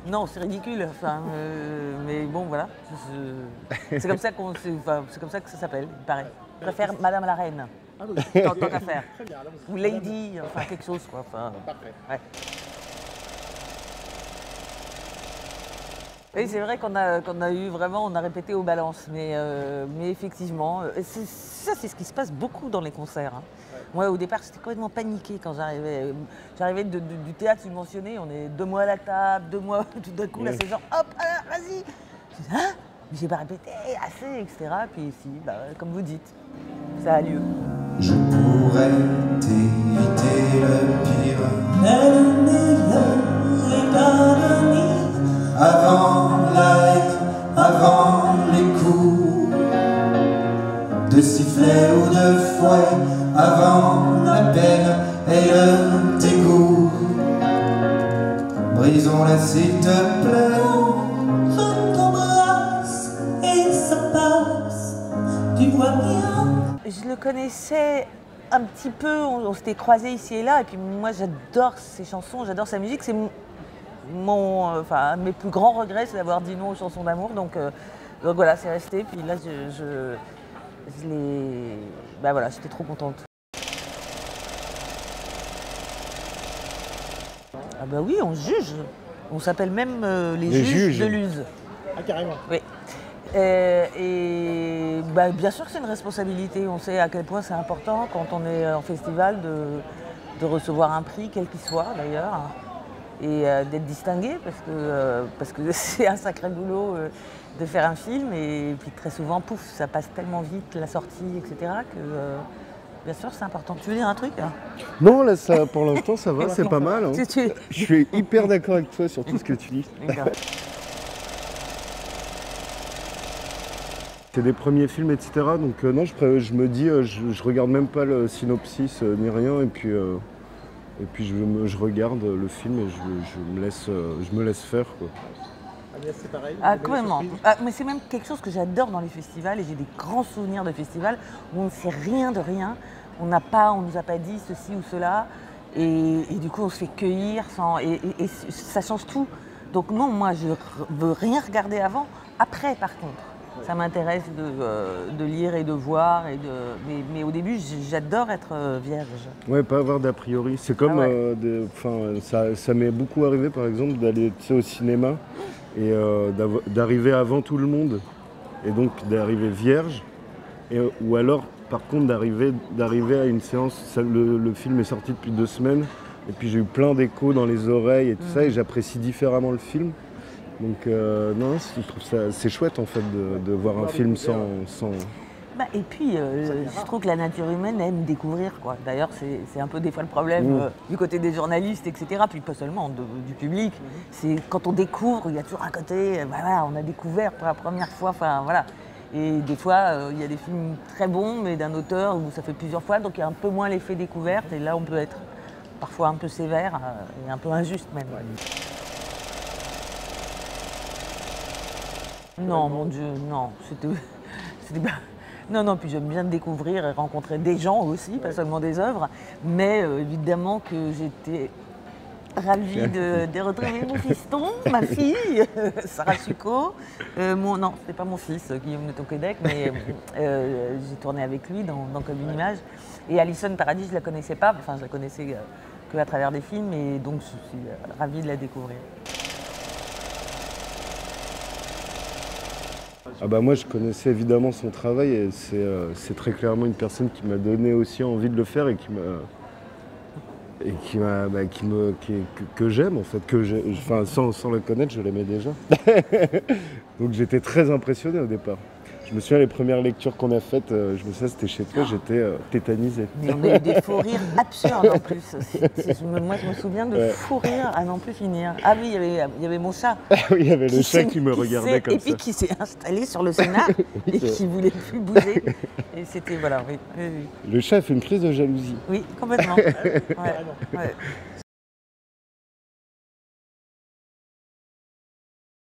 Non, c'est ridicule. Enfin, mais bon, voilà. C'est comme ça c'est comme ça que ça s'appelle, il paraît. Je préfère Madame la Reine. Ah oui. Tant qu'à faire. Très bien, allons-y. Ou Lady, enfin quelque chose quoi. Enfin, Parfait. ouais. Oui, c'est vrai qu'on a eu vraiment, on a répété aux balances, mais effectivement, c'est ce qui se passe beaucoup dans les concerts. Hein. Moi, au départ, j'étais complètement paniquée quand j'arrivais. J'arrivais du théâtre subventionné, on est 2 mois à la table, 2 mois, tout d'un coup, là, c'est genre, hop, alors, vas-y. Je dis, hein? Mais j'ai pas répété, assez, etc. Puis si, bah, comme vous dites, ça a lieu. Je pourrais t'éviter le pire. Avant les coups de sifflet ou de fouet, avant la peine et le dégoût. Brisons-la s'il te plaît. Je t'embrasse et ça passe, tu vois bien. Je le connaissais un petit peu, on s'était croisés ici et là, et puis moi j'adore ses chansons, j'adore sa musique. C'est un de mes plus grands regrets, c'est d'avoir dit non aux chansons d'amour. Donc voilà, c'est resté. Puis là, bah voilà, j'étais trop contente. Ah bah oui, on juge. On s'appelle même les juges de Luz. Ah, carrément. Oui. Et bah, bien sûr que c'est une responsabilité. On sait à quel point c'est important quand on est en festival de recevoir un prix, quel qu'il soit d'ailleurs. Et d'être distingué parce que c'est un sacré boulot de faire un film et puis très souvent, pouf, ça passe tellement vite, la sortie, etc. que bien sûr c'est important. Tu veux dire un truc hein? Non, là, ça, pour l'instant, ça va, c'est pas mal. Hein. Tu- Je suis hyper d'accord avec toi sur tout ce que tu dis. D'accord. C'est des premiers films, etc. Donc non, je me dis, je regarde même pas le synopsis ni rien. Et puis je regarde le film et je me laisse faire. Quoi. Agnès, c'est pareil. Ah, vous aimez les complètement. surprises Ah, mais c'est même quelque chose que j'adore dans les festivals et j'ai des grands souvenirs de festivals où on ne sait rien de rien. On nous a pas dit ceci ou cela et du coup on se fait cueillir et ça change tout. Donc non, moi je veux rien regarder avant. Après par contre, ça m'intéresse de lire et de voir mais au début j'adore être vierge. Ouais, pas avoir d'a priori. C'est comme, ça m'est beaucoup arrivé par exemple d'aller au cinéma et d'arriver avant tout le monde et donc d'arriver vierge ou alors par contre d'arriver à une séance, le film est sorti depuis 2 semaines et puis j'ai eu plein d'échos dans les oreilles et tout ça et j'apprécie différemment le film. Donc non, je trouve ça c'est chouette en fait de voir un film sans... Bah, et puis, je trouve que la nature humaine aime découvrir, quoi. D'ailleurs, c'est un peu des fois le problème du côté des journalistes, etc. Puis pas seulement du public. C'est quand on découvre, il y a toujours un côté, voilà, on a découvert pour la première fois, enfin voilà. Et des fois, il y a des films très bons, mais d'un auteur où ça fait plusieurs fois, donc il y a un peu moins l'effet découverte. Et là, on peut être parfois un peu sévère et un peu injuste même. Non, mon Dieu, non. C'était pas... Non, puis j'aime bien découvrir et rencontrer des gens aussi, pas seulement des œuvres. Mais évidemment que j'étais ravie de retrouver mon fiston, ma fille, Sarah Succo. Non, c'était pas mon fils, Guillaume de Tonquédec, mais j'ai tourné avec lui dans Comme une image. Et Alison Paradis, je la connaissais pas, enfin je la connaissais qu'à travers des films, et donc je suis ravie de la découvrir. Ah bah moi je connaissais évidemment son travail et c'est très clairement une personne qui m'a donné aussi envie de le faire et que j'aime en fait, enfin sans le connaître je l'aimais déjà. Donc j'étais très impressionné au départ. Je me souviens les premières lectures qu'on a faites, je me souviens c'était chez toi, j'étais tétanisé. Mais on a eu des fous rires absurdes en plus. Moi je me souviens de fous rires à n'en plus finir. Ah oui, il y avait mon chat. Oui, il y avait le chat qui me regardait comme ça. Et puis qui s'est installé sur le Sénat et qui ne voulait plus bouger. Et c'était, voilà, oui. Le chat a fait une crise de jalousie. Oui, complètement. Ouais.